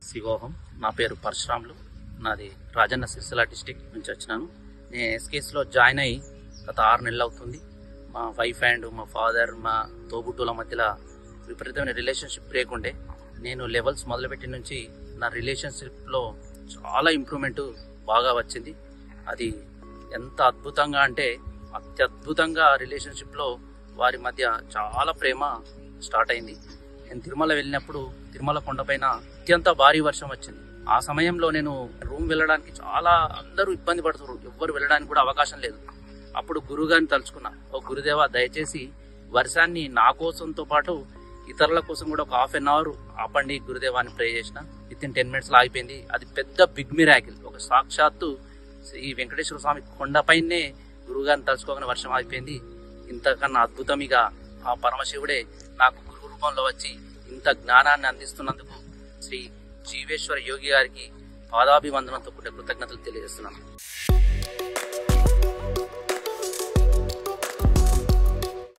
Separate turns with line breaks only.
శివోహం. నా పేరు పరశురాములు. నాది రాజన్న సిరిసిల్ల డిస్టిక్ నుంచి వచ్చినాను. నేను ఎస్కేస్లో జాయిన్ అయ్యి గత 6 నెలలు అవుతుంది. మా వైఫ్ అండ్ మా ఫాదర్, మా తోబుట్టుల మధ్యలో విపరీతమైన రిలేషన్షిప్ బ్రేక్ ఉండే. నేను లెవెల్స్ మొదలుపెట్టిన నుంచి నా రిలేషన్షిప్లో చాలా ఇంప్రూవ్మెంట్ బాగా వచ్చింది. అది ఎంత అద్భుతంగా అంటే అత్యద్భుతంగా రిలేషన్షిప్లో వారి మధ్య చాలా ప్రేమ స్టార్ట్ అయింది. నేను తిరుమల వెళ్ళినప్పుడు తిరుమల కొండపైన అత్యంత భారీ వర్షం వచ్చింది. ఆ సమయంలో నేను రూమ్ వెళ్ళడానికి చాలా అందరూ ఇబ్బంది పడుతున్నారు, ఎవ్వరు వెళ్ళడానికి కూడా అవకాశం లేదు. అప్పుడు గురువుగారిని తలుచుకున్నా, ఓ గురుదేవా దయచేసి వర్షాన్ని నా కోసంతో పాటు ఇతరుల కోసం కూడా ఒక 1/2 అవర్ ఆపండి గురుదేవా అని ప్రే చేసిన. వితిన్ 10 minutes ఆగిపోయింది. అది పెద్ద బిగ్ మిరాకిల్. ఒక సాక్షాత్తు ఈ వెంకటేశ్వర స్వామి కొండపైనే గురువుగారిని తలుచుకోగానే వర్షం ఆగిపోయింది. ఇంతకన్నా అద్భుతం ఇక ఆ పరమశివుడే నాకు గురువు రూపంలో వచ్చి ఇంత జ్ఞానాన్ని అందిస్తున్నందుకు శ్రీ జీవేశ్వర యోగి గారికి పాదాభివందనంతో కూడిన కృతజ్ఞతలు తెలియజేస్తున్నాను.